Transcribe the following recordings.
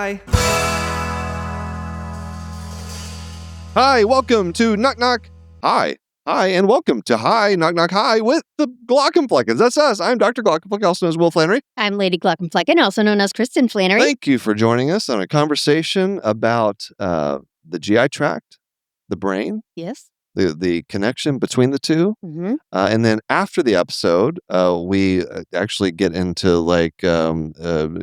Hi. Hi, welcome to Knock Knock. Hi, and welcome to Hi, Knock Knock Hi with the Glockenfleckens. That's us. I'm Dr. Glockenflecken, also known as Will Flannery. I'm Lady Glockenflecken, also known as Kristen Flannery. Thank you for joining us on a conversation about the GI tract, the brain. Yes. The connection between the two. Mm-hmm. And then after the episode, we actually get into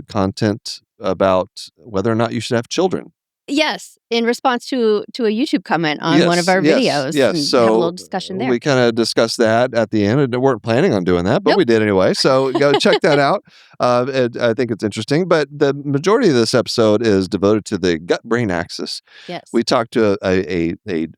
content about whether or not you should have children. Yes, in response to a YouTube comment on one of our videos. Yes, so have a little discussion there. We kind of discussed that at the end, and we weren't planning on doing that, but Nope. we did anyway. So go check that out. I think it's interesting. But the majority of this episode is devoted to the gut-brain axis. Yes. We talked to a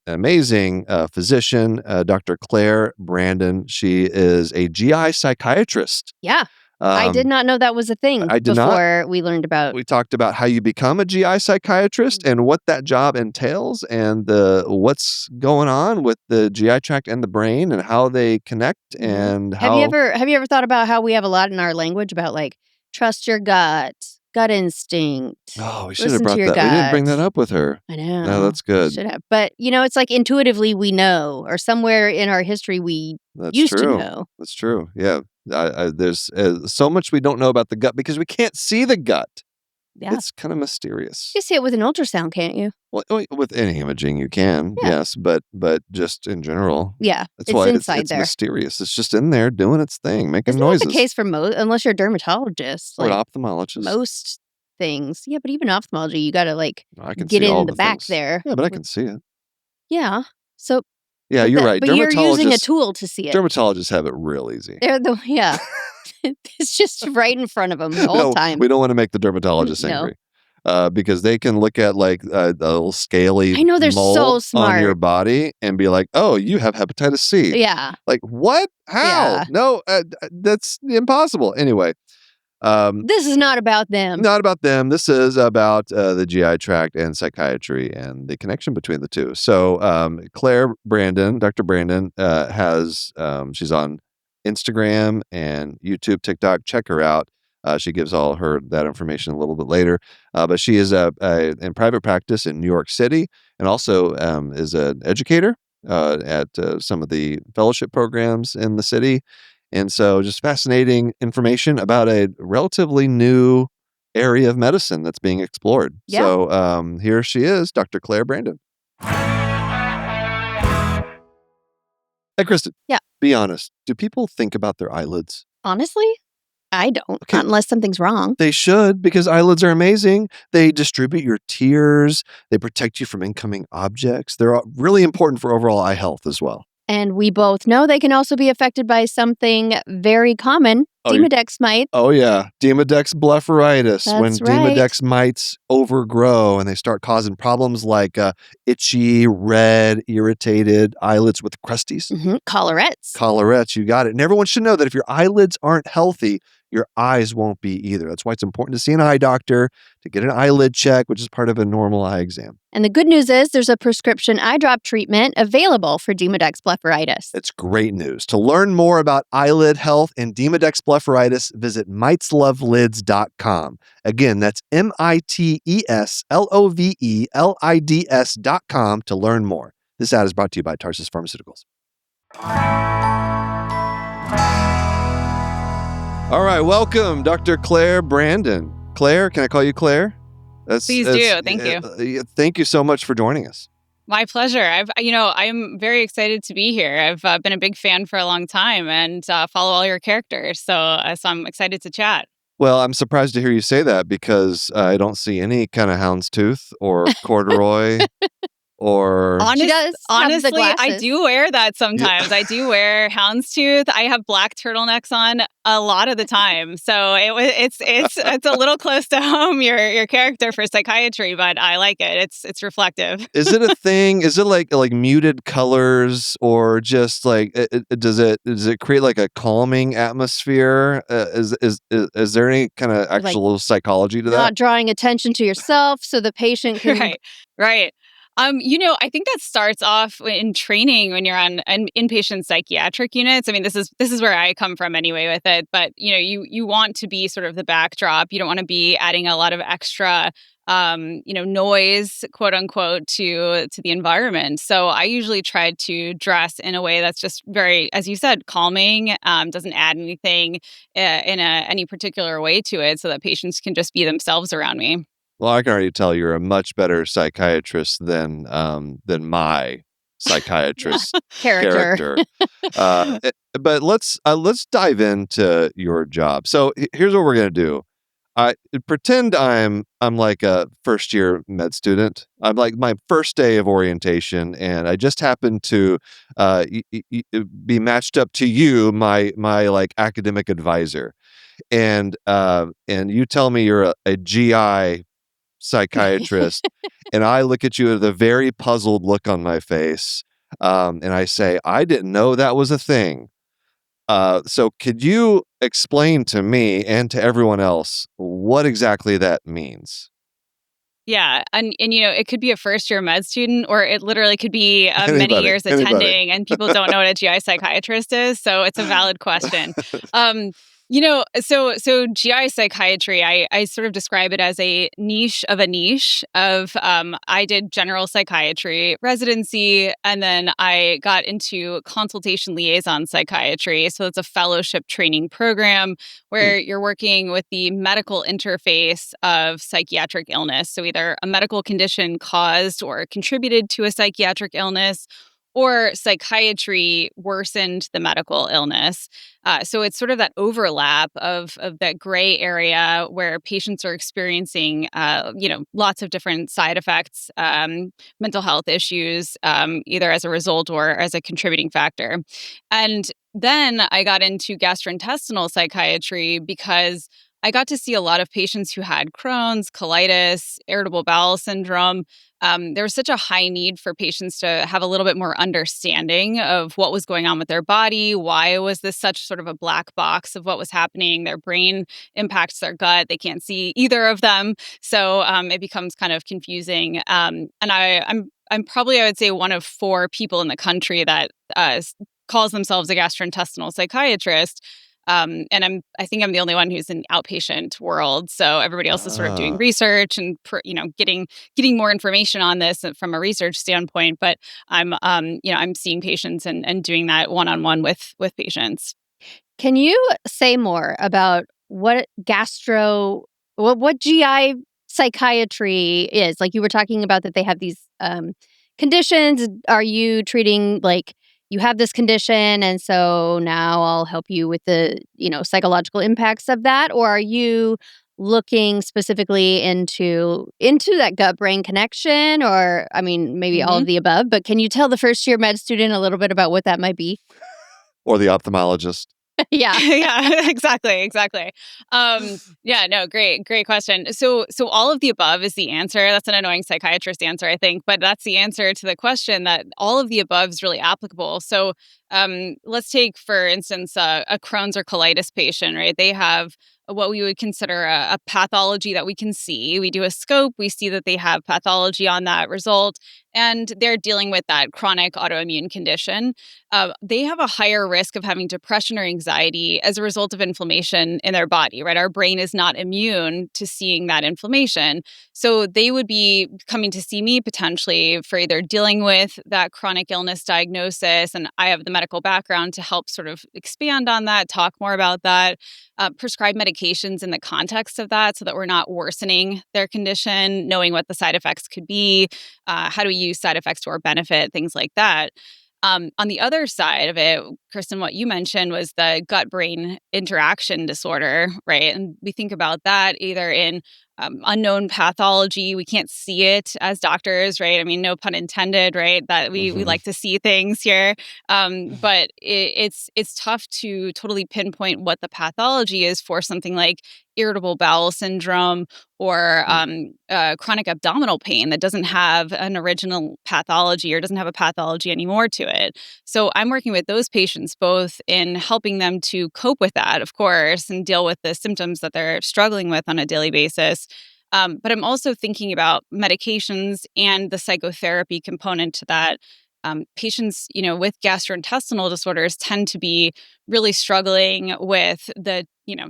amazing physician, Dr. Claire Brandon. She is a GI psychiatrist. Yeah. I did not know that was a thing before we learned about. We talked about how you become a GI psychiatrist and what that job entails and what's going on with the GI tract and the brain and how they connect and how... Have you ever thought about how we have a lot in our language about like trust your gut instinct? Oh, we should have brought that. We didn't bring that up with her. I know. No, that's good. Should have. But, it's like intuitively we know, or somewhere in our history we used to know. That's true. Yeah. There's so much we don't know about the gut because we can't see the gut. Yeah. It's kind of mysterious. You see it with an ultrasound, can't you? Well, with any imaging you can, yes, but just in general. Yeah, that's why inside it's there. Mysterious. It's just in there doing its thing, making noises. Isn't that the case for unless you're a dermatologist? Or an ophthalmologist. Most things. Yeah, but even ophthalmology, you got to get in the back things. there. Yeah, but I can see it. Yeah, so... Yeah, you're right. But you're using a tool to see it. Dermatologists have it real easy. Yeah. It's just right in front of them the whole time. We don't want to make the dermatologists angry. Because they can look at a little scaly mole so smart on your body and be like, oh, you have hepatitis C. Yeah. Like, what? How? Yeah. No, that's impossible. Anyway. This is not about them. Not about them. This is about the GI tract and psychiatry and the connection between the two. So Claire Brandon, Dr. Brandon, she's on Instagram and YouTube, TikTok. Check her out. She gives all that information a little bit later. But she is in private practice in New York City and also is an educator at some of the fellowship programs in the city. And so just fascinating information about a relatively new area of medicine that's being explored. Yeah. So here she is, Dr. Claire Brandon. Hey, Kristen. Yeah. Be honest. Do people think about their eyelids? Honestly, I don't. Okay. Not unless something's wrong. They should, because eyelids are amazing. They distribute your tears. They protect you from incoming objects. They're really important for overall eye health as well. And we both know they can also be affected by something very common, Demodex mite. Oh, yeah. Demodex blepharitis. That's when right. Demodex mites overgrow and they start causing problems like itchy, red, irritated eyelids with crusties. Mm-hmm. Collarettes, you got it. And everyone should know that if your eyelids aren't healthy, your eyes won't be either. That's why it's important to see an eye doctor, to get an eyelid check, which is part of a normal eye exam. And the good news is there's a prescription eye drop treatment available for Demodex blepharitis. It's great news. To learn more about eyelid health and Demodex blepharitis, visit miteslovelids.com. Again, that's miteslovelids.com to learn more. This ad is brought to you by Tarsus Pharmaceuticals. All right, welcome, Dr. Claire Brandon. Claire, can I call you Claire? Please do. Thank you. Thank you so much for joining us. My pleasure. I'm very excited to be here. I've been a big fan for a long time and follow all your characters. So I'm excited to chat. Well, I'm surprised to hear you say that because I don't see any kind of houndstooth or corduroy. Or honestly, I do wear that sometimes. I do wear houndstooth. I have black turtlenecks on a lot of the time. So it's a little close to home, your character for psychiatry, but I like it. It's reflective. Is it a thing? Is it like muted colors or just like does it create like a calming atmosphere? Is there any kind of actual psychology to that? Not drawing attention to yourself so the patient can Right. I think that starts off in training when you're on an inpatient psychiatric units. I mean, this is where I come from anyway with it. But, you want to be sort of the backdrop. You don't want to be adding a lot of extra noise, quote unquote, to the environment. So I usually try to dress in a way that's just very, as you said, calming, doesn't add anything in any particular way to it, so that patients can just be themselves around me. Well, I can already tell you're a much better psychiatrist than my psychiatrist character. But let's dive into your job. So here's what we're gonna do. I pretend I'm like a first year med student. I'm like my first day of orientation, and I just happen to be matched up to you, my like academic advisor, and you tell me you're a GI psychiatrist, and I look at you with a very puzzled look on my face, and I say, I didn't know that was a thing. So could you explain to me and to everyone else what exactly that means? Yeah, and it could be a first year med student, or it literally could be many Anybody, years anybody. attending, and people don't know what a GI psychiatrist is. So it's a valid question. So GI psychiatry, I sort of describe it as a niche of a niche of. I did general psychiatry residency, and then I got into consultation liaison psychiatry. So it's a fellowship training program where you're working with the medical interface of psychiatric illness. So either a medical condition caused or contributed to a psychiatric illness, or psychiatry worsened the medical illness. So it's sort of that overlap of that gray area where patients are experiencing, lots of different side effects, mental health issues, either as a result or as a contributing factor. And then I got into gastrointestinal psychiatry because I got to see a lot of patients who had Crohn's, colitis, irritable bowel syndrome. There was such a high need for patients to have a little bit more understanding of what was going on with their body. Why was this such sort of a black box of what was happening? Their brain impacts their gut. They can't see either of them. So it becomes kind of confusing. And I'm probably, I would say, one of 4 people in the country that calls themselves a gastrointestinal psychiatrist. And I think I'm the only one who's in the outpatient world. So everybody else is sort of doing research and getting more information on this from a research standpoint. But I'm seeing patients and doing that one-on-one with patients. Can you say more about what GI psychiatry is? Like you were talking about that they have these conditions. Are you treating like you have this condition and so now I'll help you with the, psychological impacts of that? Or are you looking specifically into that gut brain connection, or I mean maybe all of the above, but can you tell the first year med student a little bit about what that might be? Or the ophthalmologist? Yeah. Yeah, exactly. Yeah, no, great question. So all of the above is the answer. That's an annoying psychiatrist answer, I think, but that's the answer to the question, that all of the above is really applicable. So let's take, for instance, a Crohn's or colitis patient, right? They have what we would consider a pathology that we can see. We do a scope, we see that they have pathology on that result, and they're dealing with that chronic autoimmune condition. They have a higher risk of having depression or anxiety as a result of inflammation in their body, right? Our brain is not immune to seeing that inflammation. So they would be coming to see me potentially for either dealing with that chronic illness diagnosis, and I have the medical background to help sort of expand on that, talk more about that, prescribe medications in the context of that so that we're not worsening their condition, knowing what the side effects could be, how do we use side effects to our benefit, things like that. On the other side of it, Kristen, what you mentioned was the gut-brain interaction disorder, right? And we think about that either in unknown pathology. We can't see it as doctors, right? I mean, no pun intended, right? That we like to see things here, but it's tough to totally pinpoint what the pathology is for something like irritable bowel syndrome or chronic abdominal pain that doesn't have an original pathology or doesn't have a pathology anymore to it. So I'm working with those patients both in helping them to cope with that, of course, and deal with the symptoms that they're struggling with on a daily basis. But I'm also thinking about medications and the psychotherapy component to that. patients, with gastrointestinal disorders tend to be really struggling with the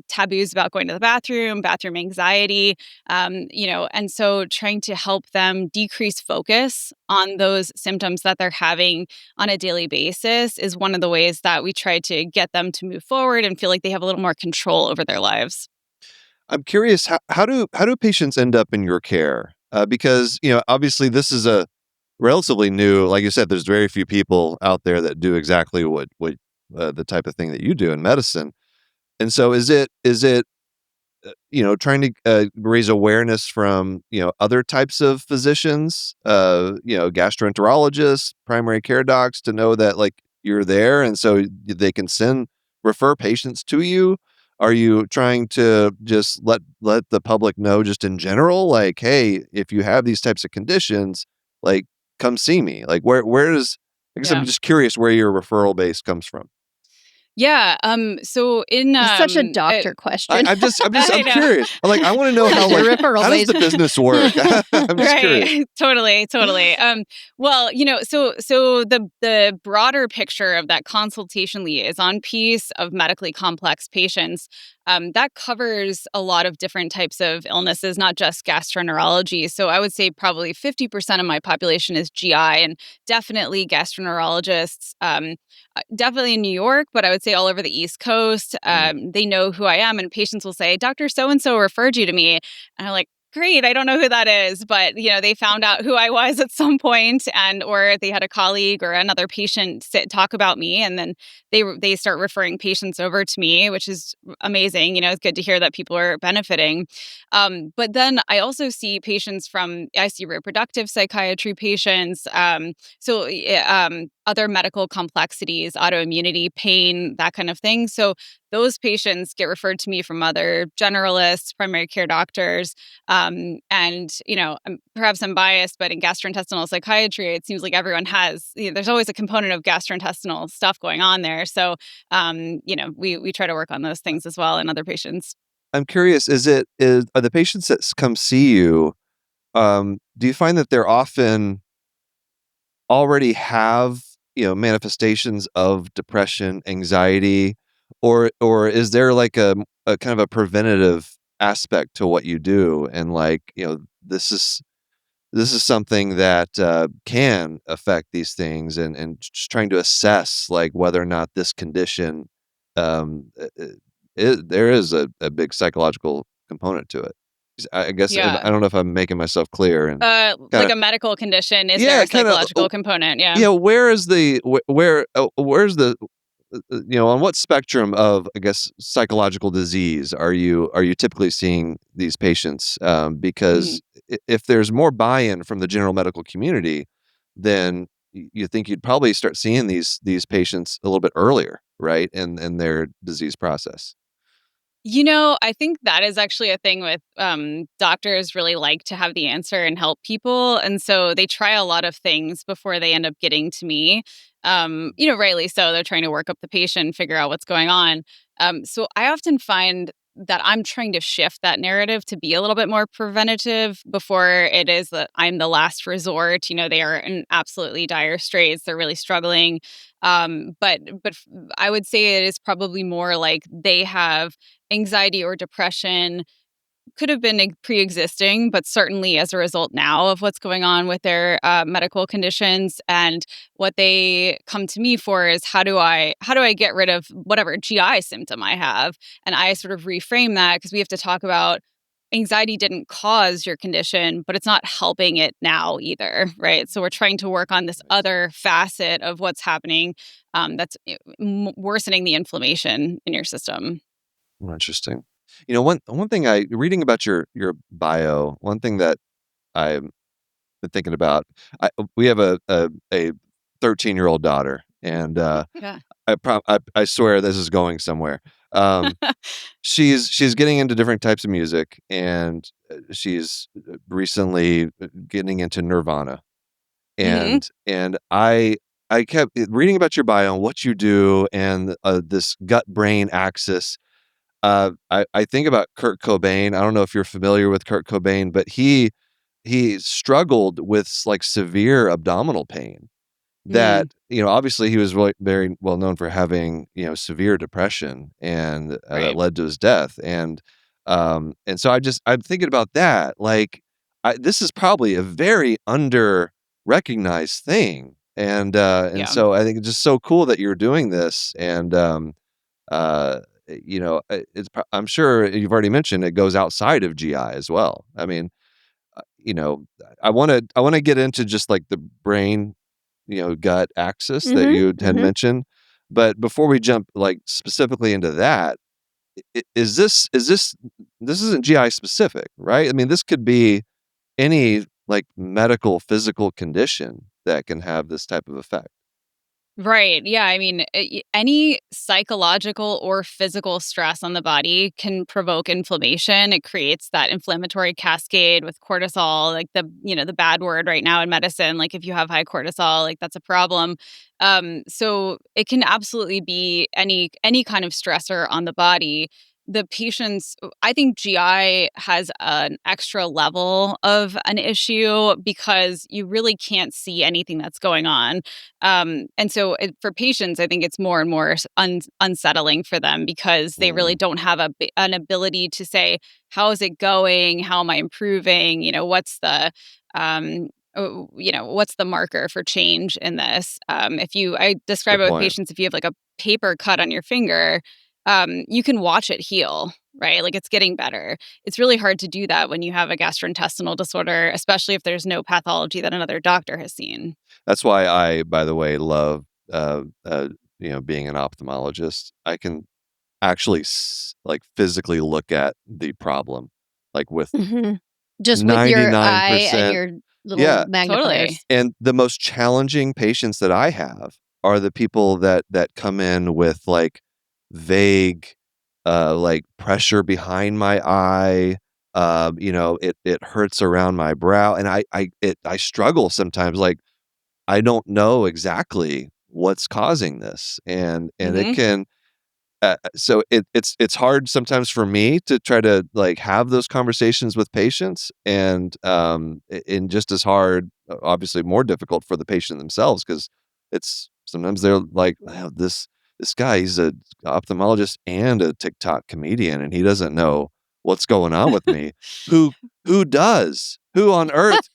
taboos about going to the bathroom anxiety, and so trying to help them decrease focus on those symptoms that they're having on a daily basis is one of the ways that we try to get them to move forward and feel like they have a little more control over their lives. I'm curious, how do patients end up in your care? Because obviously this is a relatively new, like you said, there's very few people out there that do exactly what the type of thing that you do in medicine. And so is it trying to raise awareness from other types of physicians, gastroenterologists, primary care docs, to know that like you're there, and so they can refer patients to you. Are you trying to just let the public know just in general, like, hey, if you have these types of conditions, like, come see me? Like, where does I guess I'm Yeah. just curious where your referral base comes from. Yeah. So in It's such a doctor question. I I'm know. curious. Like, I want to know Where's your referral how does base? the business work? I'm just curious. Right. Totally. Well, so the broader picture of that consultation liaison piece of medically complex patients, that covers a lot of different types of illnesses, not just gastroenterology. So I would say probably 50% of my population is GI, and definitely gastroenterologists. Definitely in New York, but I would say all over the East Coast. Mm. They know who I am, and patients will say, "Dr. So and so referred you to me," and I'm like, great, I don't know who that is, but they found out who I was at some point, and or they had a colleague or another patient talk about me, and then they start referring patients over to me, which is amazing. It's good to hear that people are benefiting. But then I also see patients I see reproductive psychiatry patients, other medical complexities, autoimmunity, pain, that kind of thing. So those patients get referred to me from other generalists, primary care doctors. And, perhaps I'm biased, but in gastrointestinal psychiatry, it seems like everyone has, there's always a component of gastrointestinal stuff going on there. So, we try to work on those things as well in other patients. I'm curious, are the patients that come see you, do you find that they're often already have, manifestations of depression, anxiety, or is there like a kind of a preventative aspect to what you do? And like, this is something that can affect these things, and just trying to assess like whether or not this condition, um, there is a big psychological component to it. 'Cause I guess Yeah. I don't know if I'm making myself clear and kind Like of, a medical condition, is there yeah, a psychological component? Yeah. where is where's the on what spectrum of, I guess, psychological disease are you typically seeing these patients? Mhm. Because if there's more buy-in from the general medical community, then you think you'd probably start seeing these patients a little bit earlier, right, in their disease process. I think that is actually a thing with doctors really like to have the answer and help people. And so they try a lot of things before they end up getting to me. Rightly so. They're trying to work up the patient, figure out what's going on. So I often find that I'm trying to shift that narrative to be a little bit more preventative before it is that I'm the last resort. They are in absolutely dire straits. They're really struggling. But I would say it is probably more like they have anxiety or depression, could have been pre-existing, but certainly as a result now of what's going on with their medical conditions. And what they come to me for is how do I get rid of whatever GI symptom I have? And I sort of reframe that because we have to talk about anxiety didn't cause your condition, but it's not helping it now either, right? So we're trying to work on this other facet of what's happening, that's worsening the inflammation in your system. Oh, interesting. One thing I reading about your bio, one thing that I've been thinking about, we have a 13-year-old daughter, and Yeah. I swear this is going somewhere. Um, she's getting into different types of music, and she's recently getting into Nirvana, Hmm. and I kept reading about your bio and what you do, and this gut brain axis. I think about Kurt Cobain. I don't know if you're familiar with Kurt Cobain, but he struggled with like severe abdominal pain, that, obviously he was really very well known for having, severe depression, and that Right. led to his death. And so I'm thinking about that. Like, this is probably a very under recognized thing. And Yeah. so I think it's just so cool that you're doing this. And, uh, I'm sure you've already mentioned it goes outside of GI as well. I mean, you know, I want to get into just like the brain, gut axis that Mhm. you had Mhm. mentioned. But before we jump like specifically into that, this isn't GI specific, right? I mean, this could be any like medical physical condition that can have this type of effect. Right. Yeah. I mean, any psychological or physical stress on the body can provoke inflammation. It creates that inflammatory cascade with cortisol, like the bad word right now in medicine. Like if you have high cortisol, like that's a problem. So it can absolutely be any kind of stressor on the body. The patients, I think GI has an extra level of an issue because you really can't see anything that's going on. And so for patients, I think it's more and more unsettling for them because they really Mm, don't have an ability to say, how is it going? How am I improving? What's the marker for change in this? I describe good it with point. patients, if you have like a paper cut on your finger, you can watch it heal, right? Like it's getting better. It's really hard to do that when you have a gastrointestinal disorder, especially if there's no pathology that another doctor has seen. That's why I, by the way, love being an ophthalmologist. I can actually like physically look at the problem, like with Mhm. Just with your eye and 99%. your little Yeah. Totally. magnifiers. And the most challenging patients that I have are the people that come in with like vague, like pressure behind my eye. It hurts around my brow, and I struggle sometimes. Like, I don't know exactly what's causing this, and it Hmm. can so it's hard sometimes for me to try to, like, have those conversations with patients, and just as hard, obviously more difficult for the patient themselves, because it's sometimes they're like, "Wow, this guy, he's a ophthalmologist and a TikTok comedian, and he doesn't know what's going on with me. Who who does? Who on earth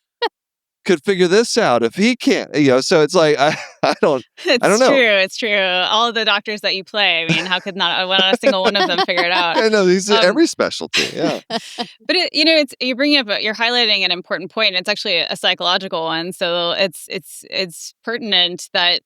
could figure this out if he can't?" So it's like, I don't It's true. know. It's true. All of the doctors that you play, I mean, how could not a single one of them figure it out? I know, these Um, every specialty, yeah. but it's you bring up you're highlighting an important point. It's actually a psychological one, so it's pertinent that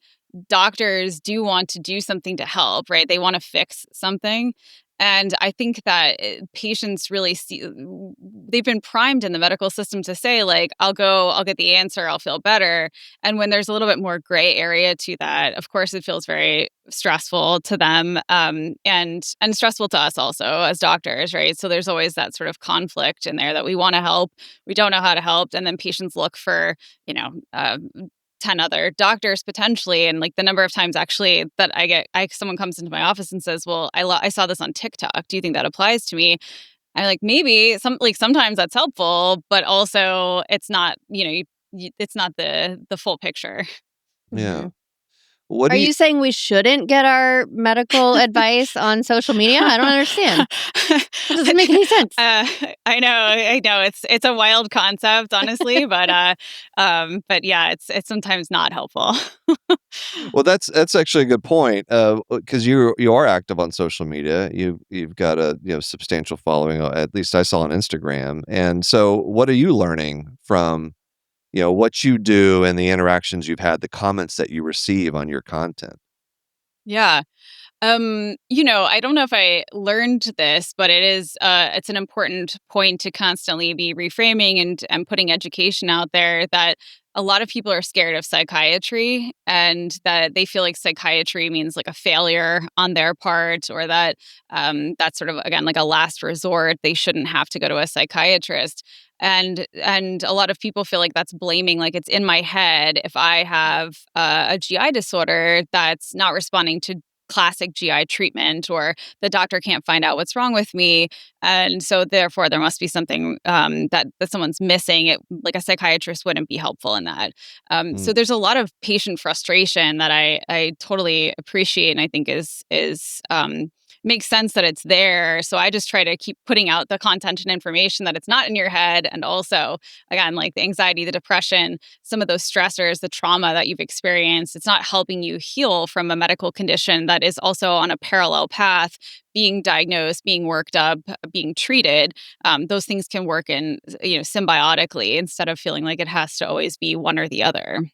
doctors do want to do something to help, right? They want to fix something. And I think that patients really they've been primed in the medical system to say, like, I'll get the answer, I'll feel better. And when there's a little bit more gray area to that, of course, it feels very stressful to them, and stressful to us also as doctors, right? So there's always that sort of conflict in there that we want to help, we don't know how to help, and then patients look for, you know, uh, 10 other doctors potentially. And like the number of times actually that someone comes into my office and says, well, I saw this on TikTok, do you think that applies to me? I'm like, maybe sometimes that's helpful, but also it's not, it's not the full picture. Yeah. Mhm. What Are do you you saying we shouldn't get our medical advice on social media? I don't understand. That doesn't make any sense. uh, I know it's a wild concept, honestly, but yeah, it's sometimes not helpful. Well, that's actually a good point, because you are active on social media. You've got a, substantial following, at least I saw on Instagram. And so what are you learning from, what you do and the interactions you've had, the comments that you receive on your content? Yeah. I don't know if I learned this, but it's an important point to constantly be reframing and putting education out there that a lot of people are scared of psychiatry and that they feel like psychiatry means like a failure on their part, or that that's sort of again like a last resort. They shouldn't have to go to a psychiatrist. And a lot of people feel like that's blaming, like it's in my head if I have a GI disorder that's not responding to classic GI treatment, or the doctor can't find out what's wrong with me. And so therefore there must be something that someone's missing. Like a psychiatrist wouldn't be helpful in that. So there's a lot of patient frustration that I totally appreciate, and I think is makes sense that it's there. So I just try to keep putting out the content and information that it's not in your head. And also, again, like the anxiety, the depression, some of those stressors, the trauma that you've experienced, it's not helping you heal from a medical condition that is also on a parallel path, being diagnosed, being worked up, being treated. Those things can work in, symbiotically, instead of feeling like it has to always be one or the other.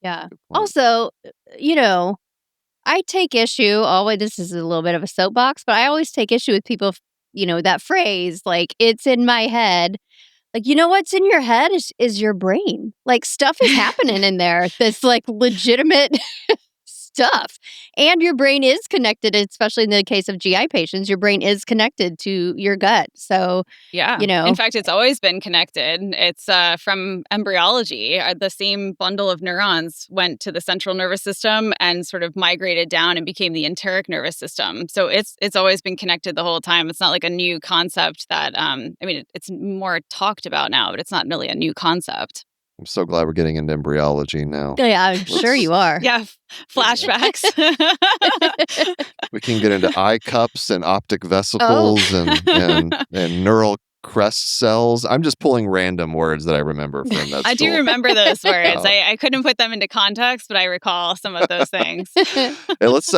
Yeah. Also, I take issue always. This is a little bit of a soapbox, but I always take issue with people, that phrase, like, it's in my head. Like, what's in your head is your brain. Like, stuff is happening in there that's like legitimate stuff. And your brain is connected, especially in the case of GI patients, your brain is connected to your gut. So, Yeah. In fact, it's always been connected. It's from embryology. The same bundle of neurons went to the central nervous system and sort of migrated down and became the enteric nervous system. So it's always been connected the whole time. It's not like a new concept that, it's more talked about now, but it's not really a new concept. I'm so glad we're getting into embryology now. Yeah, I'm sure you are. Yeah, flashbacks. We can get into eye cups and optic vesicles and neural crest cells. I'm just pulling random words that I remember from that. I do remember those words. I couldn't put them into context, but I recall some of those things. Hey, let's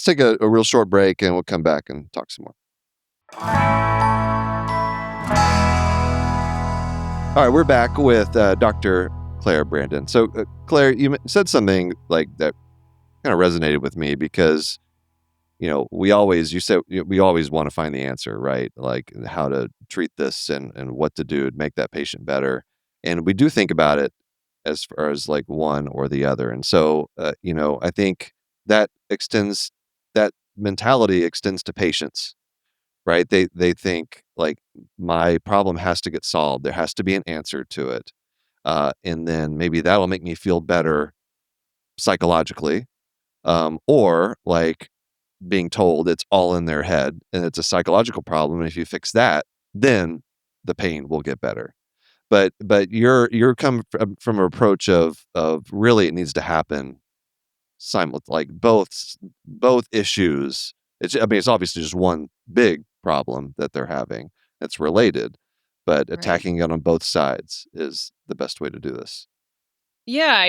take a real short break, and we'll come back and talk some more. All right, we're back with Dr. Claire Brandon. So, Claire, you said something like that kind of resonated with me because, we always want to find the answer, right? Like how to treat this and what to do to make that patient better. And we do think about it as far as like one or the other. And so, I think that mentality extends to patients. Right? They think like my problem has to get solved. There has to be an answer to it. And then maybe that'll make me feel better psychologically. Or like being told it's all in their head and it's a psychological problem. And if you fix that, then the pain will get better. But you're come from an approach of really it needs to happen like both issues. It's obviously just one big problem that they're having that's related, but attacking it on both sides is the best way to do this. Yeah,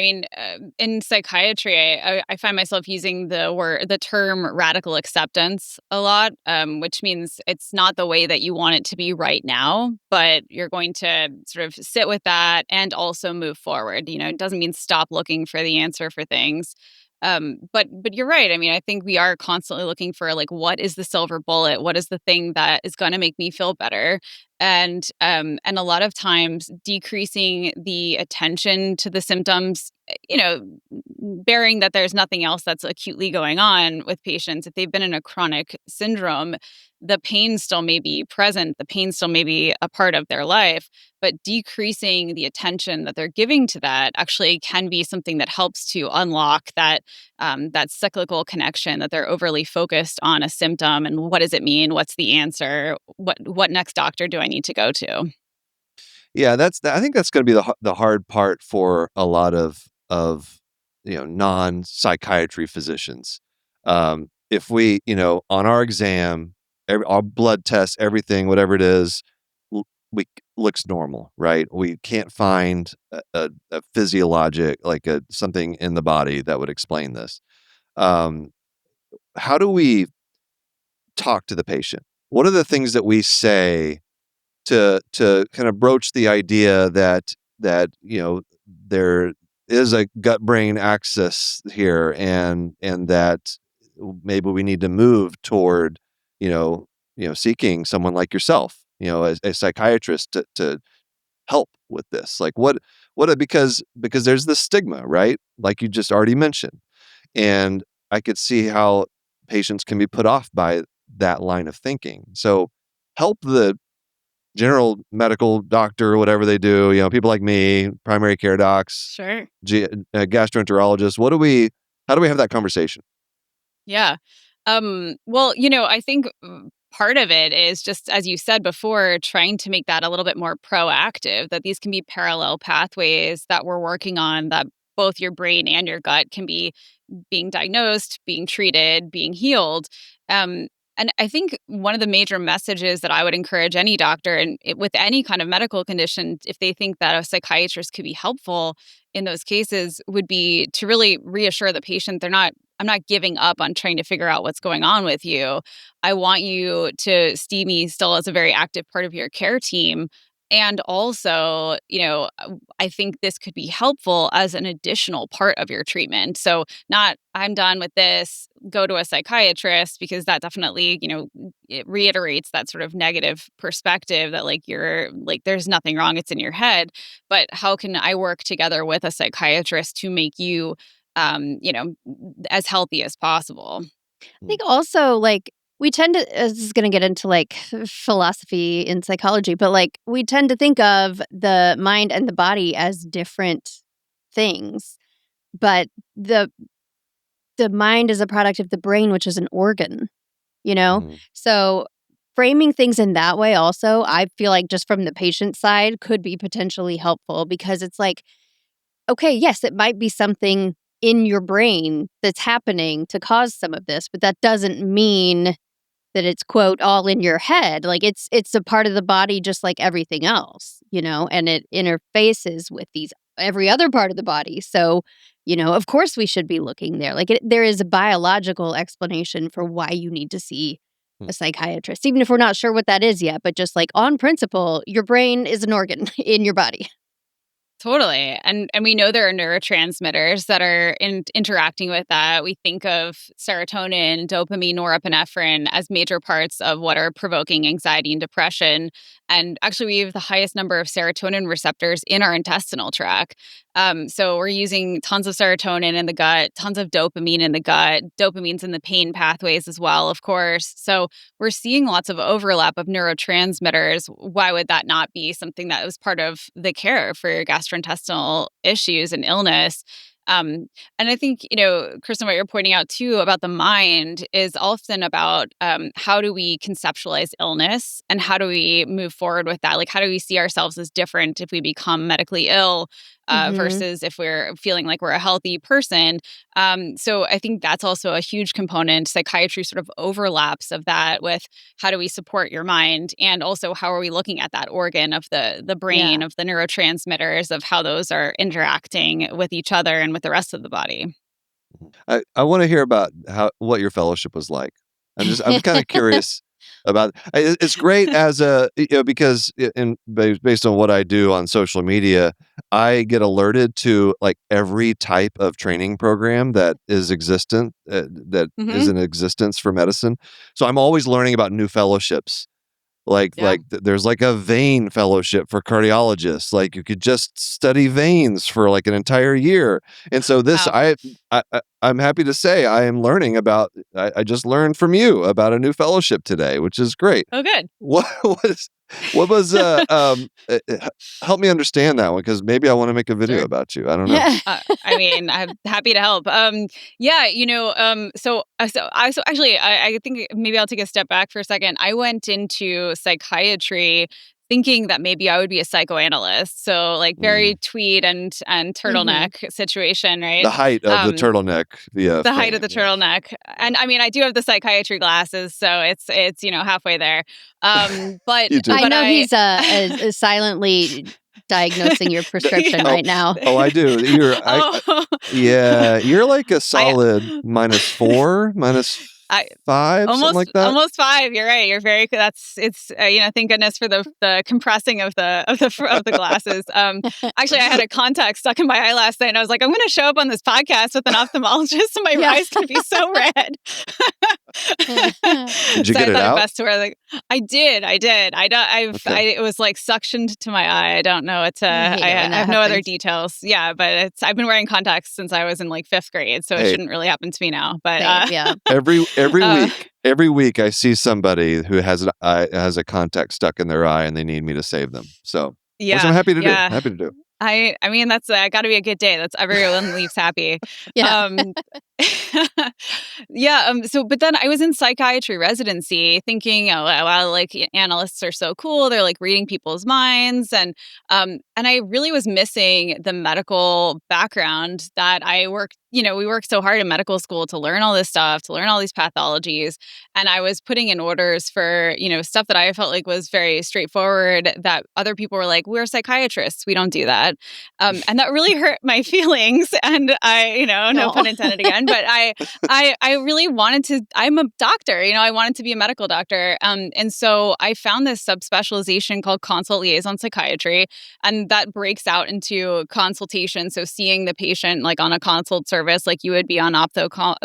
in psychiatry, I find myself using the term radical acceptance a lot, which means it's not the way that you want it to be right now, but you're going to sort of sit with that and also move forward. It doesn't mean stop looking for the answer for things. But you're right. I think we are constantly looking for like, what is the silver bullet? What is the thing that is going to make me feel better? And a lot of times decreasing the attention to the symptoms, bearing that there's nothing else that's acutely going on with patients. If they've been in a chronic syndrome, the pain still may be present, the pain still may be a part of their life, but decreasing the attention that they're giving to that actually can be something that helps to unlock that cyclical connection, that they're overly focused on a symptom and what does it mean? What's the answer? What next doctor do I need to go to? Yeah, I think that's going to be the hard part for a lot of non-psychiatry physicians. If we, on our exam, our blood tests, everything, whatever it is, looks normal, right? We can't find a physiologic, like something in the body that would explain this. How do we talk to the patient? What are the things that we say to kind of broach the idea that there is a gut brain axis here and that maybe we need to move toward seeking someone like yourself, as a psychiatrist to help with this? Like because there's this stigma, right? Like you just already mentioned. And I could see how patients can be put off by that line of thinking. So help the general medical doctor or whatever they do, people like me, primary care docs, Sure. gastroenterologists. How do we have that conversation? Yeah. Well, I think part of it is just, as you said before, trying to make that a little bit more proactive, that these can be parallel pathways that we're working on, that both your brain and your gut can be being diagnosed, being treated, being healed. Um, and I think one of the major messages that I would encourage any doctor and with any kind of medical condition, if they think that a psychiatrist could be helpful in those cases, would be to really reassure the patient I'm not giving up on trying to figure out what's going on with you. I want you to see me still as a very active part of your care team. And also, I think this could be helpful as an additional part of your treatment. So, not I'm done with this, go to a psychiatrist, because that definitely, it reiterates that sort of negative perspective that you're there's nothing wrong, it's in your head. But how can I work together with a psychiatrist to make you as healthy as possible? I think also, we tend to this is gonna get into, philosophy in psychology, but, we tend to think of the mind and the body as different things, but the mind is a product of the brain, which is an organ, you know? Mhm. So, framing things in that way also, I feel like just from the patient side could be potentially helpful because it's like, okay, yes, it might be something in your brain that's happening to cause some of this, but that doesn't mean that it's, quote, "all in your head." Like, it's a part of the body just like everything else, and it interfaces with these every other part of the body. So, of course, we should be looking there. There is a biological explanation for why you need to see Mm. a psychiatrist, even if we're not sure what that is yet. But just on principle, your brain is an organ in your body. Totally. And we know there are neurotransmitters that are interacting with that. We think of serotonin, dopamine, norepinephrine as major parts of what are provoking anxiety and depression. And actually, we have the highest number of serotonin receptors in our intestinal tract. So we're using tons of serotonin in the gut, tons of dopamine in the gut. Dopamine's in the pain pathways as well, of course. So we're seeing lots of overlap of neurotransmitters. Why would that not be something that was part of the care for your gastrointestinal issues and illness? And I think, Kristen, what you're pointing out too about the mind is often about how do we conceptualize illness and how do we move forward with that? Like, how do we see ourselves as different if we become medically ill Mhm. versus if we're feeling like we're a healthy person? So I think that's also a huge component. Psychiatry sort of overlaps of that with how do we support your mind, and also how are we looking at that organ of the Yeah. brain, of the neurotransmitters, of how those are interacting with each other and with the rest of the body. I wanna hear about what your fellowship was like. I'm kinda curious about it's great as because based on what I do on social media, I get alerted to, every type of training program that is Hmm. in existence for medicine. So I'm always learning about new fellowships. Yeah. There's a vein fellowship for cardiologists. You could just study veins for an entire year. And so this Wow. I'm happy to say I am learning about I just learned from you about a new fellowship today, which is great. Oh, good. What was what was help me understand that one because maybe I want to make a video Sure. about you. I don't know. I mean, I'm happy to help. Yeah, so actually, I think maybe I'll take a step back for a second. I went into psychiatry thinking that maybe I would be a psychoanalyst. So very Mm. tweed and Mhm. turtleneck situation, right? The height of the Um, turtleneck, the the height of fame. the Yeah. turtleneck, Yeah. and I mean, I do have the psychiatry glasses, so it's halfway there. But You do. I but know I. he's, is silently diagnosing your prescription Yeah. Oh, right now. oh, I do. Oh, Yeah, you're like a I solid -4, I -5, something like that? almost 5, you're right, you're very that's it's, thank goodness for the compressing of the glasses. Actually, I had a contact stuck in my eye last night, and I was like, "I'm gonna show up on this podcast with an ophthalmologist, and my Yeah. eyes gonna be so red." Did you So get I it thought it out? best to wear, I did, I don't Okay. it was, suctioned to my eye, I don't know what to I hate it when I that have no other happens. details. Yeah, but I've been wearing contacts since I was in, 5th grade, so it Hey, shouldn't really happen to me now, but, Same, yeah. every uh week I see somebody who has a contact stuck in their eye and they need me to save them. So, which I'm Yeah, happy to do. yeah. Happy to do. I mean, that's gotta be a good day. That's everyone leaves happy. Yeah. Um, Yeah. But then I was in psychiatry residency thinking, oh, well, like analysts are so cool. They're like reading people's minds. And I really was missing the medical background that we worked so hard in medical school to learn all this stuff, to learn all these pathologies. And I was putting in orders for, stuff that I felt like was very straightforward that other people were like, we're psychiatrists. We don't do that. And that really hurt my feelings. And no pun intended again, but I really wanted to, I'm a doctor, I wanted to be a medical doctor. And so I found this subspecialization called consult liaison psychiatry, and that breaks out into consultation. So seeing the patient like on a consult service, like you would be on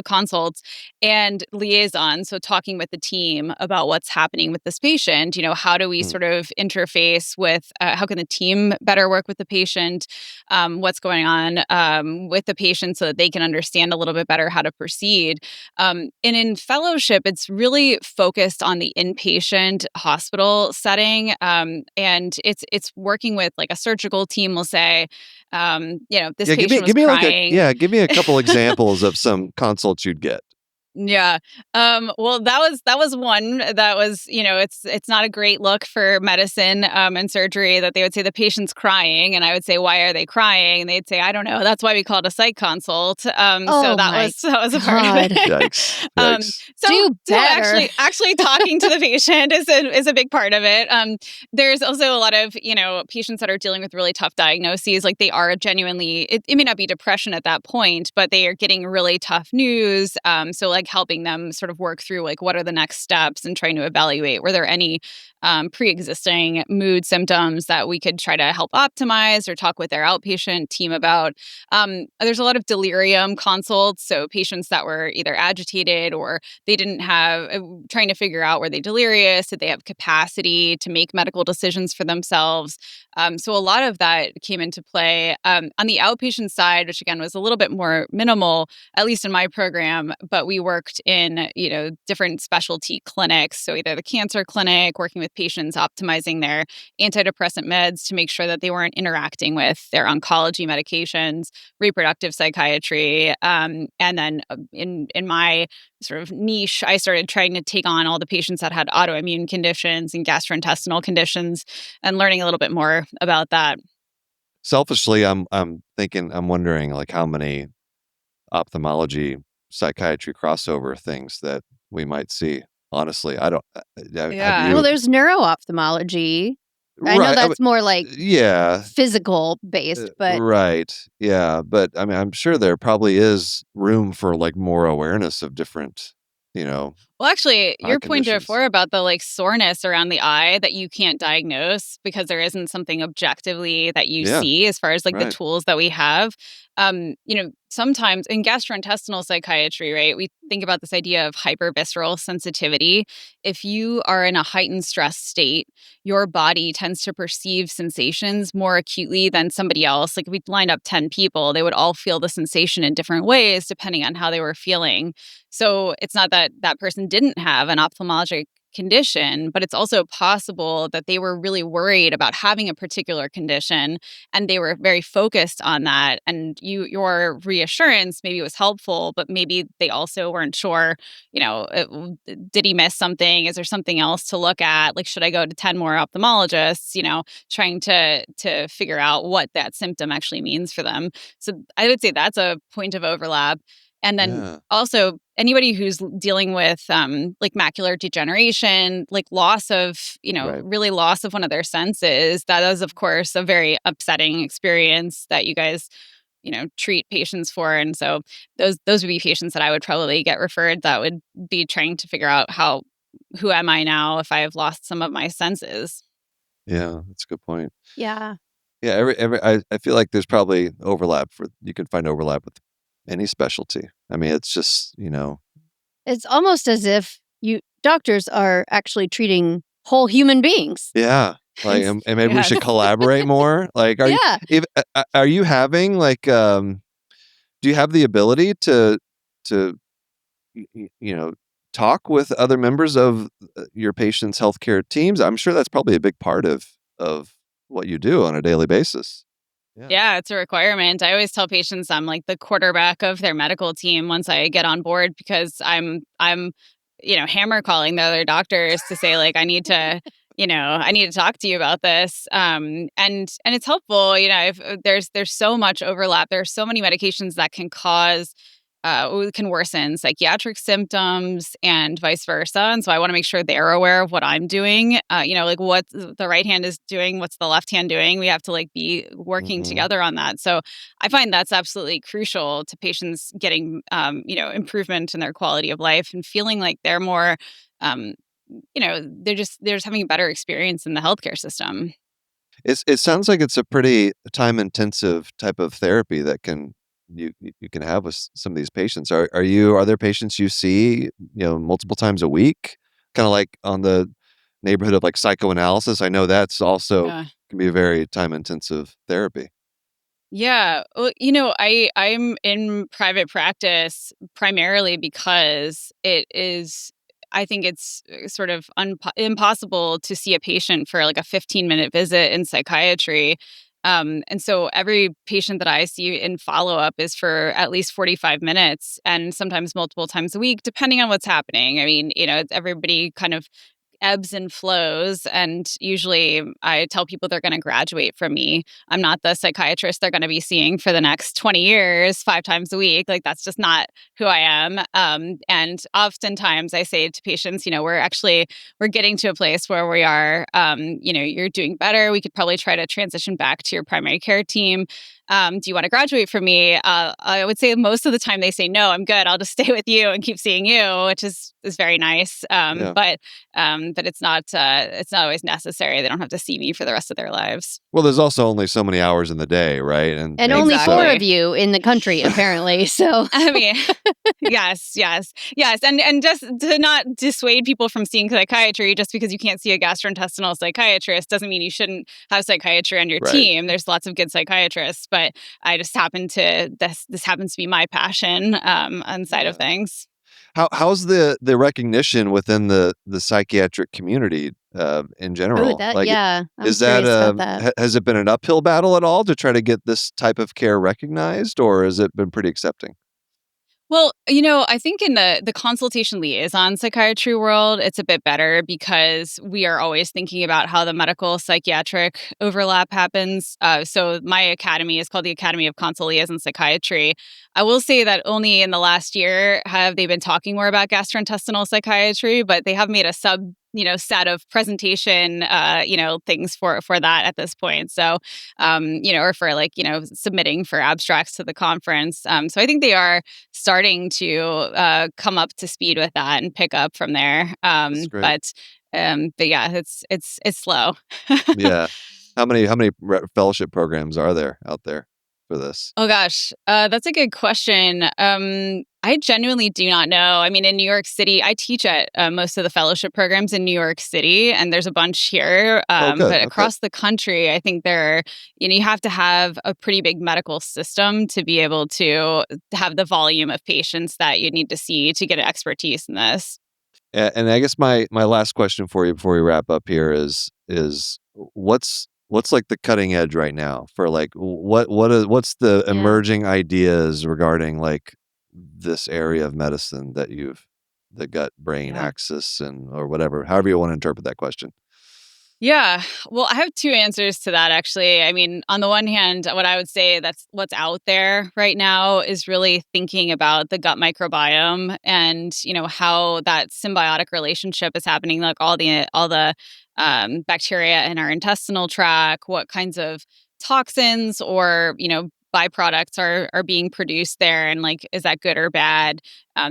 consults, and liaison. So talking with the team about what's happening with this patient, how do we sort of interface with, how can the team better work with the patient? What's going on with the patient so that they can understand a little bit better how to proceed. And in fellowship, it's really focused on the inpatient hospital setting. And it's working with like a surgical team will say, this patient was crying. Give me a couple examples of some consults you'd get. Yeah. Well, that was one that was, it's not a great look for medicine and surgery that they would say the patient's crying, and I would say, why are they crying? And they'd say, I don't know. That's why we call it a psych consult. So that was a part of it. Yikes. Actually talking to the patient is a big part of it. There's also a lot of, patients that are dealing with really tough diagnoses. Like they are genuinely, it may not be depression at that point, but they are getting really tough news. So like helping them sort of work through like what are the next steps and trying to evaluate were there any pre-existing mood symptoms that we could try to help optimize or talk with their outpatient team about. There's a lot of delirium consults, so patients that were either agitated or they didn't have, trying to figure out were they delirious, did they have capacity to make medical decisions for themselves. So a lot of that came into play on the outpatient side, which again was a little bit more minimal, at least in my program, but we worked in, different specialty clinics. So either the cancer clinic, working with patients, optimizing their antidepressant meds to make sure that they weren't interacting with their oncology medications, reproductive psychiatry. And then in my sort of niche, I started trying to take on all the patients that had autoimmune conditions and gastrointestinal conditions and learning a little bit more about that. Selfishly, I'm wondering like how many ophthalmology psychiatry crossover things that we might see. Honestly, I don't. Well, there's neuro-ophthalmology. I know that's more like physical based, but right, yeah. But I mean, I'm sure there probably is room for like more awareness of different, Well, actually, your point before about the like soreness around the eye that you can't diagnose because there isn't something objectively that you see as far as like the tools that we have. Sometimes in gastrointestinal psychiatry, right, we think about this idea of hypervisceral sensitivity. If you are in a heightened stress state, your body tends to perceive sensations more acutely than somebody else. Like if we lined up 10 people, they would all feel the sensation in different ways depending on how they were feeling. So it's not that that person didn't have an ophthalmologic condition, but it's also possible that they were really worried about having a particular condition and they were very focused on that. And your reassurance maybe was helpful, but maybe they also weren't sure, did he miss something? Is there something else to look at? Like, should I go to 10 more ophthalmologists, trying to figure out what that symptom actually means for them. So I would say that's a point of overlap. And then also anybody who's dealing with like macular degeneration, like loss of, really loss of one of their senses, that is, of course, a very upsetting experience that you guys, treat patients for. And so those would be patients that I would probably get referred that would be trying to figure out who am I now if I have lost some of my senses. Yeah, that's a good point. Yeah. Yeah, I feel like there's probably you can find overlap with any specialty. I mean, it's just, It's almost as if doctors are actually treating whole human beings. Yeah. Like, and maybe we should collaborate more. Like, are you having like, do you have the ability to, talk with other members of your patients' healthcare teams? I'm sure that's probably a big part of what you do on a daily basis. Yeah, it's a requirement. I always tell patients I'm like the quarterback of their medical team once I get on board, because I'm hammer calling the other doctors to say, like, I need to talk to you about this. And it's helpful, if there's so much overlap. There's so many medications that can worsen psychiatric symptoms and vice versa. And so I want to make sure they're aware of what I'm doing. Like what the right hand is doing, what's the left hand doing. We have to like be working together on that. So I find that's absolutely crucial to patients getting, improvement in their quality of life and feeling like they're more, they're just having a better experience in the healthcare system. It sounds like it's a pretty time intensive type of therapy that you can have with some of these patients. Are there patients you see, multiple times a week? Kind of like on the neighborhood of like psychoanalysis. I know that's also Yeah. can be a very time intensive therapy. Yeah. Well, I'm in private practice primarily because I think it's sort of impossible to see a patient for like a 15-minute visit in psychiatry. And so every patient that I see in follow up is for at least 45 minutes and sometimes multiple times a week, depending on what's happening. I mean, everybody kind of ebbs and flows. And usually I tell people they're going to graduate from me. I'm not the psychiatrist they're going to be seeing for the next 20 years, 5 times a week. Like, that's just not who I am. And oftentimes I say to patients, we're getting to a place where we are, you're doing better. We could probably try to transition back to your primary care team. Do you want to graduate from me? I would say most of the time they say, no, I'm good. I'll just stay with you and keep seeing you, which is very nice. Yeah. But it's not always necessary. They don't have to see me for the rest of their lives. Well, there's also only so many hours in the day, right? And only four of you in the country, apparently. So I mean, yes. And just to not dissuade people from seeing psychiatry, just because you can't see a gastrointestinal psychiatrist doesn't mean you shouldn't have psychiatry on your Right. team. There's lots of good psychiatrists, but I just this happens to be my passion on side of things. How's the recognition within the psychiatric community in oh, general? Like, yeah, I'm is that curious about that. has it been an uphill battle at all to try to get this type of care recognized, or has it been pretty accepting? Well, I think in the consultation liaison psychiatry world, it's a bit better because we are always thinking about how the medical psychiatric overlap happens. So my academy is called the Academy of Consult Liaison Psychiatry. I will say that only in the last year have they been talking more about gastrointestinal psychiatry, but they have made a set of presentation, things for that at this point. So, or for like, submitting for abstracts to the conference. So I think they are starting to come up to speed with that and pick up from there. That's great. But yeah, it's slow. Yeah. How many fellowship programs are there out there for this? Oh gosh, that's a good question. I genuinely do not know. I mean, in New York City, I teach at most of the fellowship programs in New York City, and there's a bunch here. Oh, good. But Okay. across the country, I think you have to have a pretty big medical system to be able to have the volume of patients that you need to see to get an expertise in this. And I guess my last question for you before we wrap up here is what's like the cutting edge right now for like what's the Yeah. emerging ideas regarding like this area of medicine that the gut brain Yeah. axis and or whatever, however you want to interpret that question. Yeah. Well, I have two answers to that, actually. I mean, on the one hand, what I would say that's what's out there right now is really thinking about the gut microbiome and, how that symbiotic relationship is happening, like all the bacteria in our intestinal tract, what kinds of toxins or, byproducts are being produced there, and like, is that good or bad?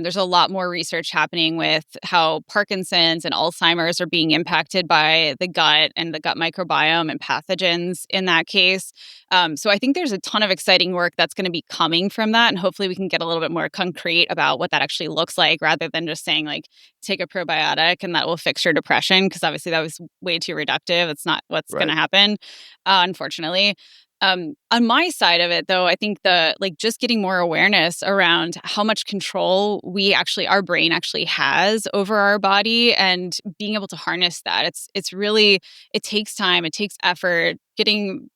There's a lot more research happening with how Parkinson's and Alzheimer's are being impacted by the gut and the gut microbiome and pathogens in that case. So I think there's a ton of exciting work that's going to be coming from that. And hopefully we can get a little bit more concrete about what that actually looks like rather than just saying, like, take a probiotic and that will fix your depression. Because obviously that was way too reductive. It's not what's going Right. to happen, unfortunately. On my side of it, though, I think just getting more awareness around how much control our brain actually has over our body and being able to harness that. It takes time, it takes effort. Getting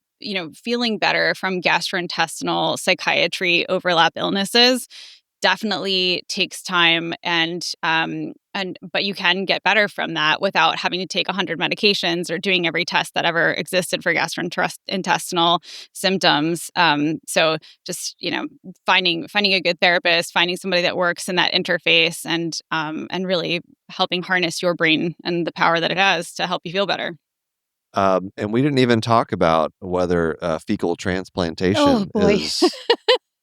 feeling better from gastrointestinal psychiatry overlap illnesses definitely takes time, but you can get better from that without having to take 100 medications or doing every test that ever existed for gastrointestinal symptoms. So just finding a good therapist, finding somebody that works in that interface, and really helping harness your brain and the power that it has to help you feel better. And we didn't even talk about whether fecal transplantation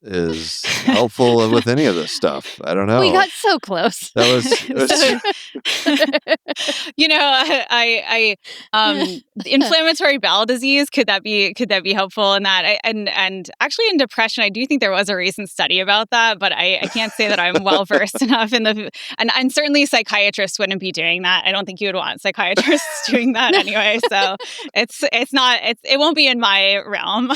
is helpful with any of this stuff. I don't know. We got so close. That was inflammatory bowel disease. Could that be helpful in that? And actually in depression, I do think there was a recent study about that, but I can't say that I'm well versed enough in and certainly psychiatrists wouldn't be doing that. I don't think you would want psychiatrists doing that anyway. So it won't be in my realm.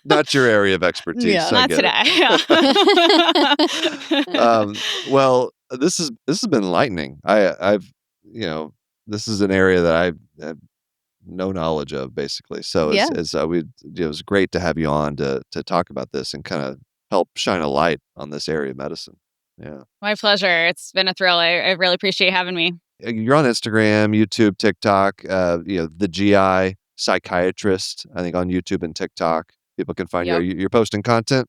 Not your area of expertise. Yeah, not today. Well, this has been enlightening. I've this is an area that I have no knowledge of, basically. So it was great to have you on to talk about this and kind of help shine a light on this area of medicine. Yeah, my pleasure. It's been a thrill. I really appreciate having me. You're on Instagram, YouTube, TikTok. The GI Psychiatrist, I think, on YouTube and TikTok. People can find you. You're posting content,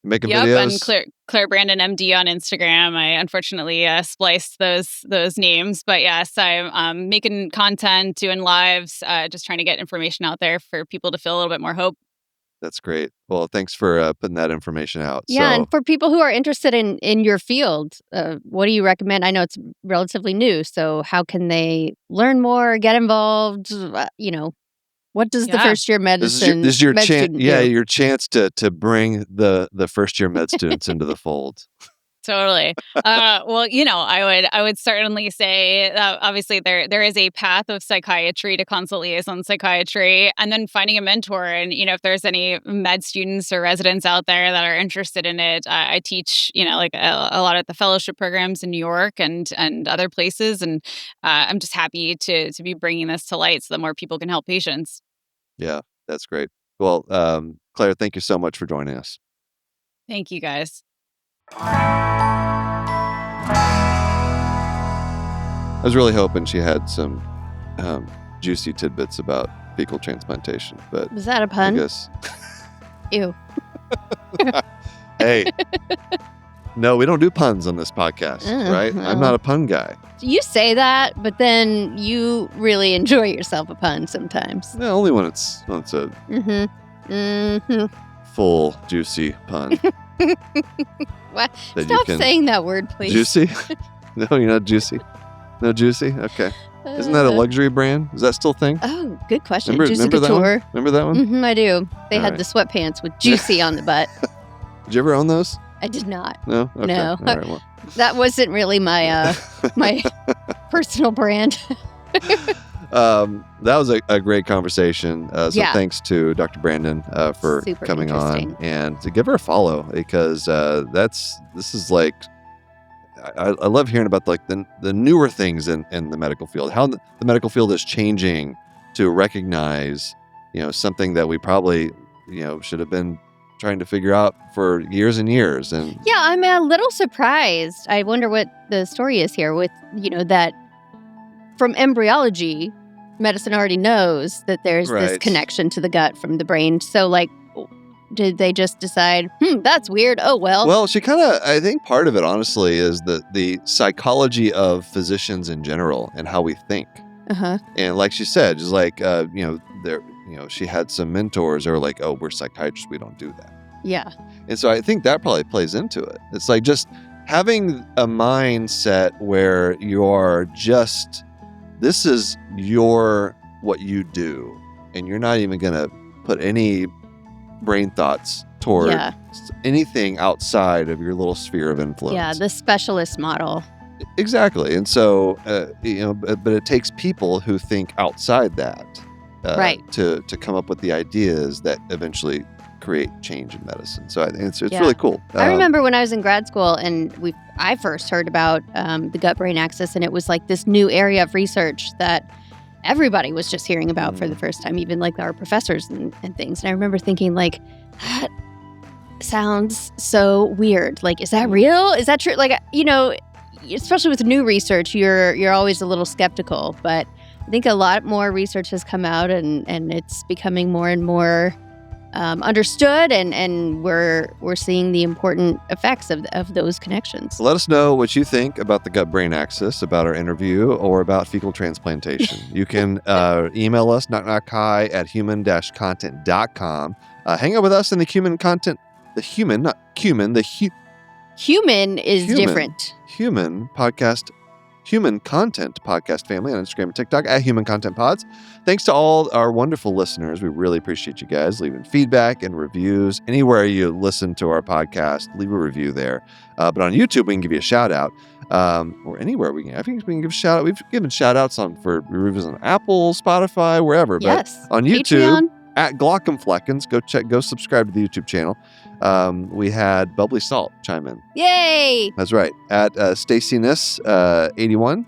making videos. And Claire Brandon MD on Instagram. I unfortunately spliced those names, but yes, I'm making content, doing lives, just trying to get information out there for people to feel a little bit more hope. That's great. Well, thanks for putting that information out. Yeah, and for people who are interested in your field, what do you recommend? I know it's relatively new, so how can they learn more, get involved? What does the first year medicine? This is your chance. Yeah, your chance to bring the first year med students into the fold. Totally. Well, I would certainly say that obviously there is a path of psychiatry to consult liaison psychiatry, and then finding a mentor. And if there's any med students or residents out there that are interested in it, I teach a lot at the fellowship programs in New York and other places, and I'm just happy to be bringing this to light so that more people can help patients. Yeah, that's great. Well, Claire, thank you so much for joining us. Thank you, guys. I was really hoping she had some juicy tidbits about fecal transplantation, but was that a pun? I guess. Ew. Hey, no, we don't do puns on this podcast, right? I'm not a pun guy. You say that, but then you really enjoy yourself a pun sometimes. No, only when it's a full juicy pun. What? Stop saying that word, please. Juicy? No, you're not juicy. No juicy? Okay. Isn't that a luxury brand? Is that still a thing? Oh, good question. Juicy Couture. Remember that one? Mm-hmm, I do. They had the sweatpants with juicy on the butt. Did you ever own those? I did not. No? Okay. No. All right, well. That wasn't really my my personal brand. That was a great conversation. Thanks to Dr. Brandon for Super coming on, and to give her a follow, because this is like, I love hearing about the newer things in the medical field, how the medical field is changing to recognize something that we probably should have been trying to figure out for years and years. And yeah, I'm a little surprised. I wonder what the story is here with that from embryology, medicine already knows that there's this connection to the gut from the brain. So did they just decide, that's weird, oh well? Well, I think part of it honestly is the psychology of physicians in general and how we think. And like she said, just like she had some mentors that were like, oh, we're psychiatrists, we don't do that. Yeah. And so I think that probably plays into it. It's like just having a mindset where you are just, this is what you do, and you're not even going to put any brain thoughts toward anything outside of your little sphere of influence. Yeah, the specialist model. Exactly. And so, but it takes people who think outside that to come up with the ideas that eventually create change in medicine. So I think it's really cool. I remember when I was in grad school and I first heard about the gut-brain axis, and it was like this new area of research that everybody was just hearing about for the first time, even like our professors and things. And I remember thinking like, that sounds so weird. Like, is that real? Is that true? Like, especially with new research, you're always a little skeptical, but I think a lot more research has come out and it's becoming more and more understood, and we're seeing the important effects of those connections. Let us know what you think about the gut-brain axis, about our interview, or about fecal transplantation. You can email us, knockknockhi@human-content.com. Hang out with us in the human content, human content podcast family on Instagram and TikTok @HumanContentPods. Thanks to all our wonderful listeners. We really appreciate you guys leaving feedback and reviews. Anywhere you listen to our podcast, leave a review there. But on YouTube, we can give you a shout out. Or anywhere I think we can give a shout out. We've given shout outs for reviews on Apple, Spotify, wherever. Yes. But on YouTube, Patreon. @Glockenfleckens, go subscribe to the YouTube channel. We had Bubbly Salt chime in. Yay! That's right. @Staciness81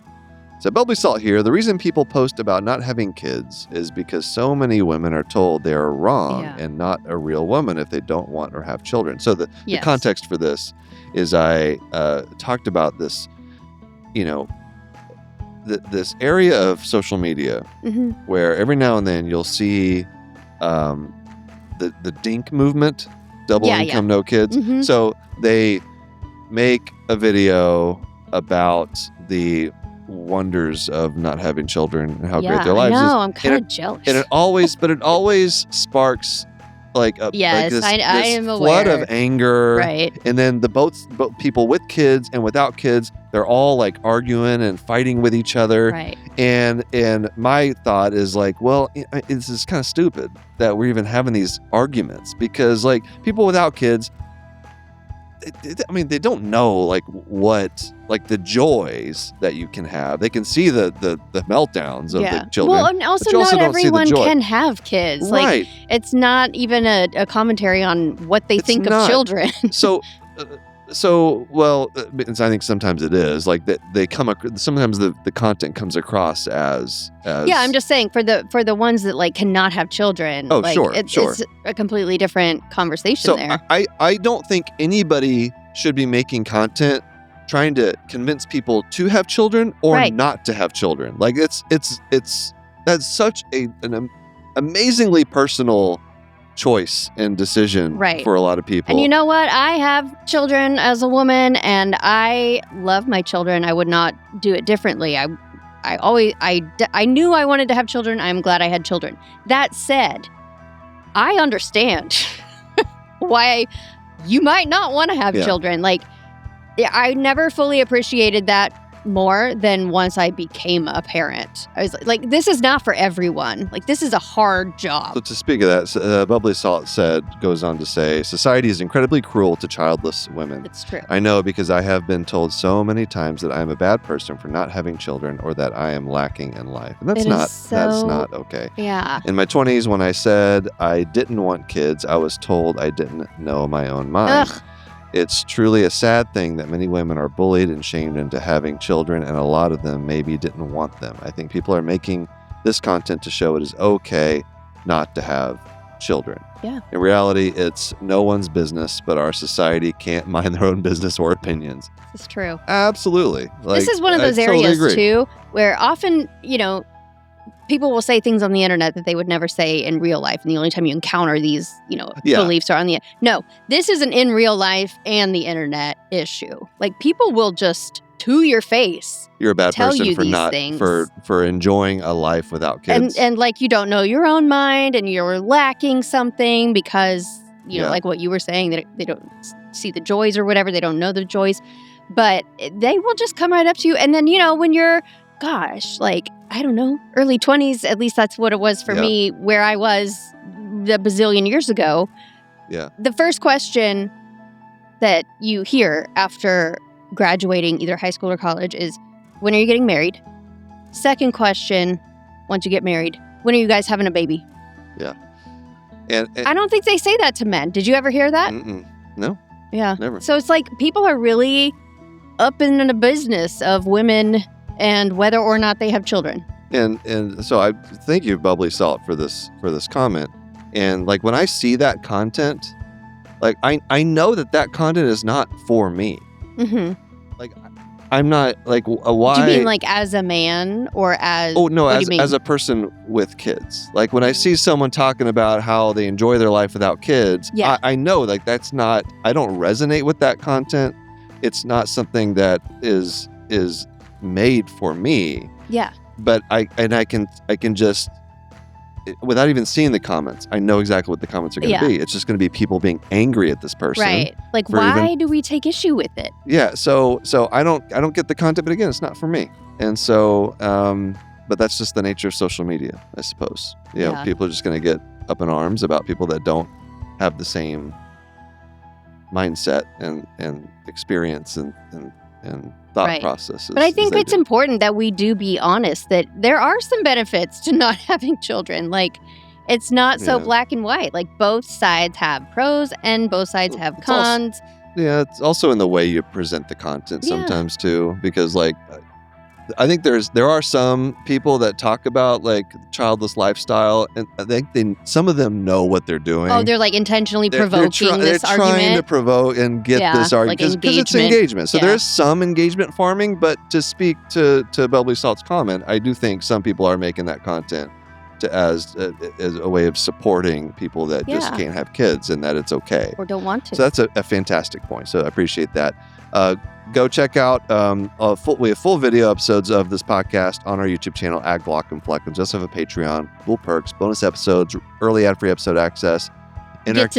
said, Bubbly Salt here. The reason people post about not having kids is because so many women are told they are wrong and not a real woman if they don't want or have children. So the context for this is I talked about this, this area of social media where every now and then you'll see the DINK movement, double income, no kids. So they make a video about the wonders of not having children and how great their lives is. I'm kind of jealous. And it always sparks like I am flood aware. of anger. Right. And then both people with kids and without kids, they're all like arguing and fighting with each other. Right. And my thought is like, well, this is kind of stupid that we're even having these arguments, because like people without kids, they don't know like what, like the joys that you can have. They can see the meltdowns of the children. Well, and also not everyone can have kids. Right. Like, it's not even a commentary on what they think of children. Well, I think sometimes it is like that. Sometimes the content comes across as. Yeah, I'm just saying for the ones that like cannot have children. Oh, like, sure. It's a completely different conversation there. I don't think anybody should be making content trying to convince people to have children or not to have children. Like that's such an amazingly personal choice and decision for a lot of people. And you know what? I have children as a woman, and I love my children. I would not do it differently. I knew I wanted to have children. I'm glad I had children. That said, I understand why you might not want to have children. Like, I never fully appreciated that more than once I became a parent. I was like, this is not for everyone. Like, this is a hard job. So to speak of that, Bubbly Salt goes on to say, society is incredibly cruel to childless women. It's true. I know, because I have been told so many times that I am a bad person for not having children, or that I am lacking in life. And that's not okay. Yeah. In my 20s, when I said I didn't want kids, I was told I didn't know my own mind. Ugh. It's truly a sad thing that many women are bullied and shamed into having children, and a lot of them maybe didn't want them. I think people are making this content to show it is okay not to have children. Yeah. In reality, it's no one's business, but our society can't mind their own business or opinions. This is true. Absolutely. This is one of those areas, too, where often, people will say things on the internet that they would never say in real life. And the only time you encounter these, beliefs are on the... No, this is an in real life and the internet issue. Like, people will just, to your face, you're a bad person for not things. for enjoying a life without kids. And like, you don't know your own mind, and you're lacking something because, like what you were saying, that they don't see the joys or whatever. They don't know the joys. But they will just come right up to you. And then, when you're, I don't know, early 20s, at least that's what it was for me, where I was a bazillion years ago. Yeah. The first question that you hear after graduating either high school or college is, when are you getting married? Second question, once you get married, when are you guys having a baby? Yeah. And I don't think they say that to men. Did you ever hear that? No. Yeah. Never. So it's like people are really up in the business of women and whether or not they have children. And so I thank you, Bubbly Salt, for this comment. And like when I see that content, like I know that content is not for me. Mm-hmm. Like I'm not like why. Do you mean like as a man or as? Oh no, as a person with kids. Like when I see someone talking about how they enjoy their life without kids, yeah. I know like that's not. I don't resonate with that content. It's not something that is made for me. Yeah. But I can just, without even seeing the comments, I know exactly what the comments are going to be. It's just going to be people being angry at this person. Right. Like, why do we take issue with it? Yeah. So I don't get the content, but again, it's not for me. And so, but that's just the nature of social media, I suppose. You know, people are just going to get up in arms about people that don't have the same mindset and experience and thought processes. But I think it's important that we do be honest that there are some benefits to not having children. Like, it's not so black and white. Like, both sides have pros and both sides have cons. It's also in the way you present the content sometimes too, because like I think there are some people that talk about like childless lifestyle, and I think some of them know what they're doing. Oh, they're like intentionally provoking this argument. They're trying to provoke and get this argument because it's engagement. So there's some engagement farming, but to speak to Bubbly Salt's comment, I do think some people are making that content as a way of supporting people that just can't have kids and that it's okay or don't want to. So that's a fantastic point. So I appreciate that. Go check out we have full video episodes of this podcast on our YouTube channel at Glock and Fleck. We just have a Patreon, cool perks, bonus episodes, early ad-free episode access. You get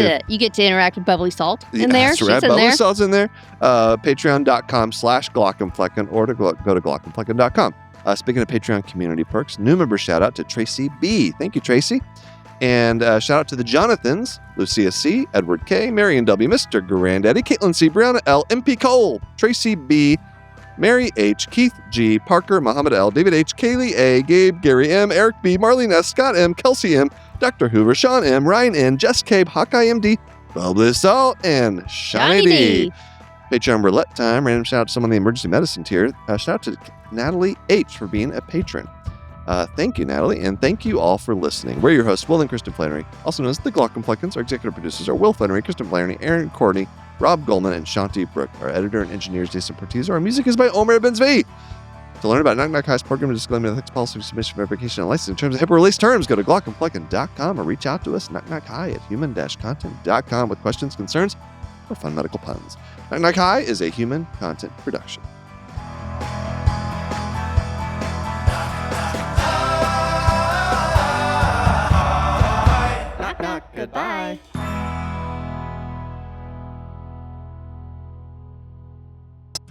to interact with Bubbly Salt in there. That's right. Bubbly Salt's in there. Patreon.com/GlockandFlecken or go to glockandflecken.com. Speaking of Patreon community perks, new member shout out to Tracy B. Thank you, Tracy. And shout out to the Jonathans, Lucia C., Edward K., Marion W., Mr. Granddaddy, Caitlin C., Brianna L., MP Cole, Tracy B., Mary H., Keith G., Parker, Muhammad L., David H., Kaylee A., Gabe, Gary M., Eric B., Marlene S., Scott M., Kelsey M., Dr. Hoover, Sean M., Ryan N., Jess K., Hawkeye MD, Bubbly Salt, and Shiny D. Patreon roulette time. Random shout out to someone in the emergency medicine tier. Shout out to Natalie H. for being a patron. Thank you, Natalie, and thank you all for listening. We're your hosts, Will and Kristen Flannery, also known as the Glock and Fleckens. Our executive producers are Will Flannery, Kristen Flannery, Aaron Courtney, Rob Goldman, and Shanti Brook. Our editor and engineer is Jason Portizo. Our music is by Omer Benzvi. To learn about Knock Knock High's program, disclaimer, ethics policy, submission, verification, and licensing terms of HIPAA release terms, go to glockandflecken.com or reach out to us, knockknockhigh@human-content.com with questions, concerns, or fun medical puns. Knock Knock High is a human content production. Goodbye.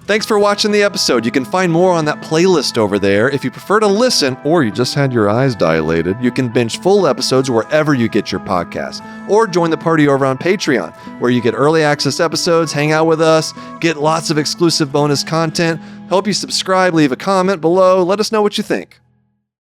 Thanks for watching the episode. You can find more on that playlist over there. If you prefer to listen or you just had your eyes dilated, you can binge full episodes wherever you get your podcasts. Or join the party over on Patreon, where you get early access episodes, hang out with us, get lots of exclusive bonus content. Help you subscribe, leave a comment below. Let us know what you think.